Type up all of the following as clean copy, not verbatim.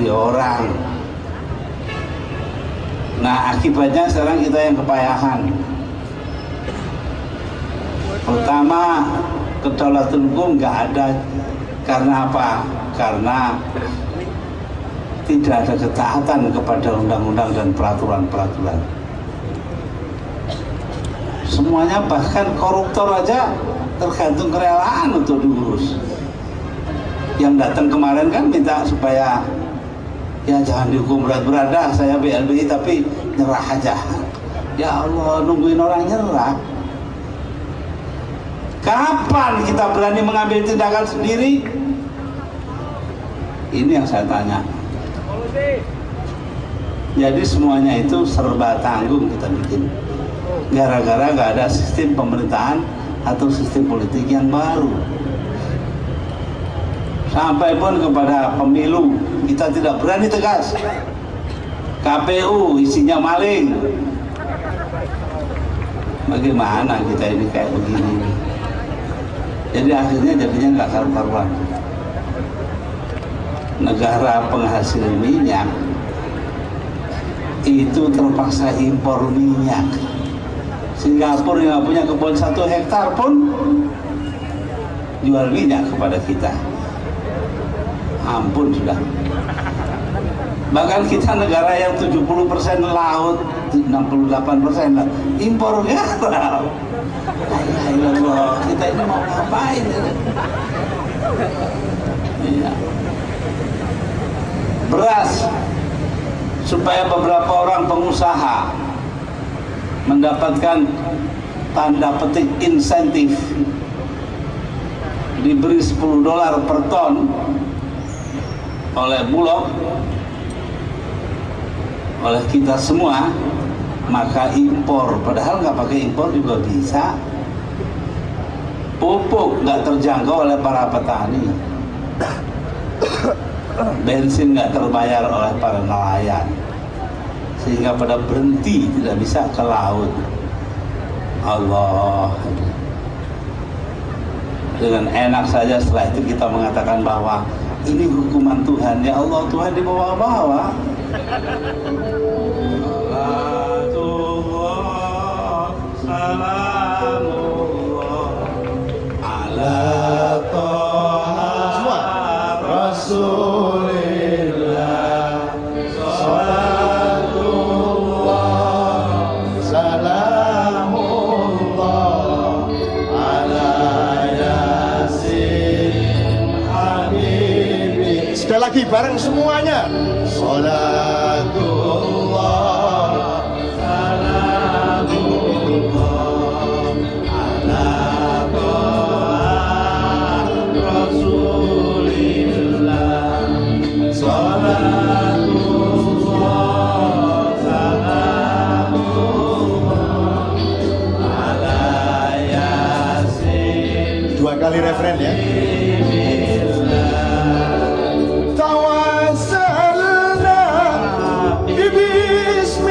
dicari orang. Nah akibatnya sekarang kita yang kepayahan. Pertama, kedaulatan hukum nggak ada. Karena apa? Karena tidak ada ketaatan kepada undang-undang dan peraturan-peraturan. Semuanya, bahkan koruptor aja tergantung kerelaan untuk diurus. Yang datang kemarin kan minta supaya ya jangan dihukum berat-berat dah, saya BLBI tapi nyerah aja. Ya Allah, nungguin orang nyerah. Kapan kita berani mengambil tindakan sendiri? Ini yang saya tanya. Jadi semuanya itu serba tanggung kita bikin. Gara-gara nggak ada sistem pemerintahan atau sistem politik yang baru. Sampai pun kepada pemilu kita tidak berani tegas. KPU isinya maling. Bagaimana kita ini kayak begini? Jadi akhirnya jadinya nggak karu-karuan. Negara penghasil minyak itu terpaksa impor minyak. Singapura yang punya kebun 1 hektar pun jual minyak kepada kita. Ampun sudah. Bahkan kita negara yang 70% laut, 68% lah, impor garam. Kita ini mau ngapain? Iya. Beras, supaya beberapa orang pengusaha mendapatkan tanda petik insentif, diberi $10 per ton oleh Bulog, oleh kita semua, maka impor. Padahal nggak pakai impor juga bisa. Pupuk nggak terjangkau oleh para petani, bensin nggak terbayar oleh para nelayan, sehingga pada berhenti, tidak bisa ke laut. Allah, dengan enak saja setelah itu kita mengatakan bahwa ini hukuman Tuhan. Ya Allah, Tuhan di bawah-bawah. Semua Rasulillah, salatullah, salamullah ala yasin habibi. Sekali lagi bareng semuanya. Salatullah, salamullah ala Rasulillah, salatullah, salamullah ala yasin. Dua kali referen ya. Tawassalna bismi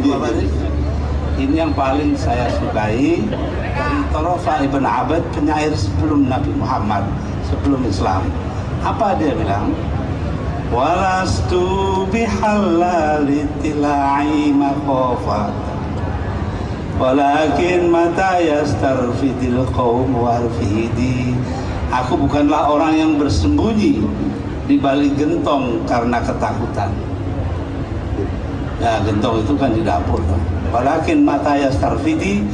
Ini yang paling saya sukai dari Torofa ibn Abad, penyair sebelum Nabi Muhammad, sebelum Islam. Apa dia bilang? Walastu bihalali tilai makhofa, walakin mata yastarfidil qaum warfidi. Aku bukanlah orang yang bersembunyi di balik gentong karena ketakutan. Ya, gentong itu kan di dapur. Walakin mata yastarfidi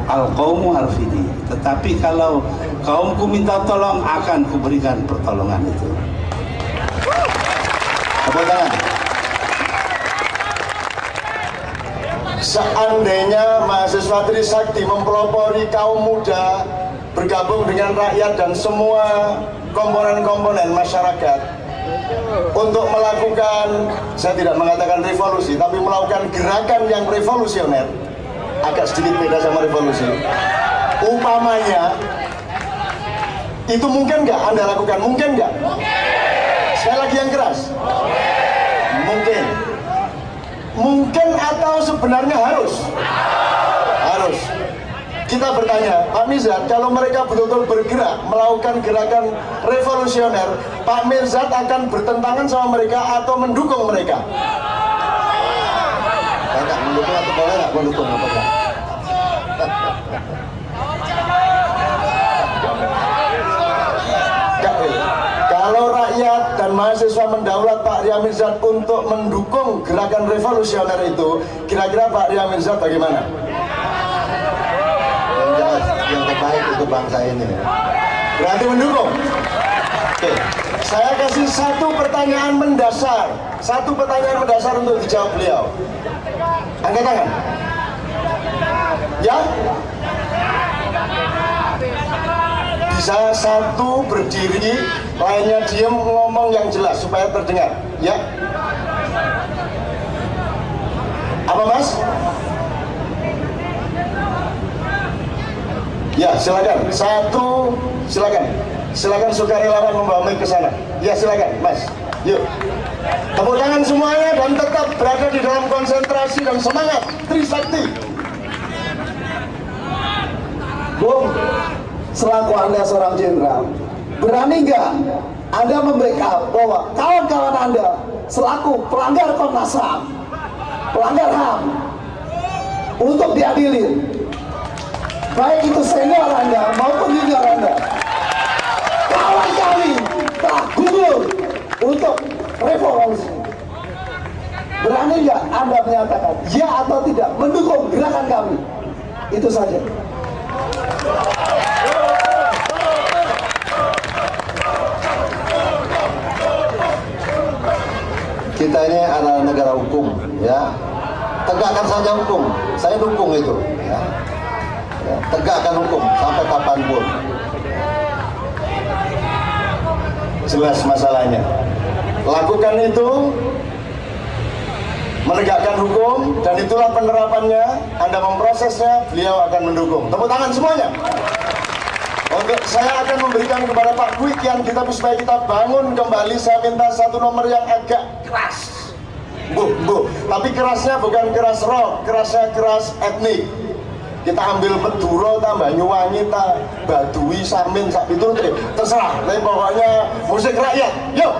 al-qaumu arfidi. Tetapi kalau kaumku minta tolong, akan kuberikan pertolongan itu. Tepuk tangan. Seandainya mahasiswa Trisakti mempelopori kaum muda, bergabung dengan rakyat dan semua komponen-komponen masyarakat untuk melakukan, saya tidak mengatakan revolusi, tapi melakukan gerakan yang revolusioner, agak sedikit beda sama revolusi. Umpamanya, itu mungkin nggak Anda lakukan? Mungkin nggak? Sekali lagi yang keras. Mungkin. Mungkin atau sebenarnya harus? Harus. Kita bertanya, Pak Mirzad, kalau mereka betul-betul bergerak melakukan gerakan revolusioner, Pak Mirzad akan bertentangan sama mereka atau mendukung mereka? Banyak mendukung atau boleh nggak mendukung? Kalau rakyat dan mahasiswa mendaulat Pak Ria Mirzad untuk mendukung gerakan revolusioner itu, kira-kira Pak Ria Mirzad bagaimana? Yang terbaik untuk bangsa ini. Berarti mendukung? Oke. Saya kasih satu pertanyaan mendasar. Satu pertanyaan mendasar untuk dijawab beliau. Angkat tangan. Ya? Bisa satu berdiri, lainnya diem, ngomong yang jelas supaya terdengar. Ya? Apa Mas? Ya, silakan. Satu, silakan. Silakan sukarelawan membawa mic ke sana. Ya, silakan, Mas. Yuk. Tepuk tangan semuanya dan tetap berada di dalam konsentrasi dan semangat Trisakti. Bung, selaku Anda seorang jenderal, berani nggak Anda membackup bahwa kawan-kawan Anda selaku pelanggar Komnas HAM, pelanggar HAM, untuk diadili, baik itu senior Anda maupun junior Anda? Kawan kami telah gugur untuk revolusi. Berani nggak Anda menyatakan ya atau tidak mendukung gerakan kami? Itu saja. Kita ini adalah negara hukum, ya. Tegakkan saja hukum. Saya dukung itu, ya. Tegakkan hukum sampai kapanpun. Jelas masalahnya. Lakukan itu, menegakkan hukum, dan itulah penerapannya. Anda memprosesnya, beliau akan mendukung. Tepuk tangan semuanya. Untuk saya akan memberikan kepada Pak Kwik yang kita supaya kita bangun kembali. Saya minta satu nomor yang agak keras. Tapi kerasnya bukan keras rock, kerasnya keras etnik. Kita ambil Beduro, tambah Nyuwangi, Badui, Samin, sak itu terserah. Tapi pokoknya musik rakyat. Yuk.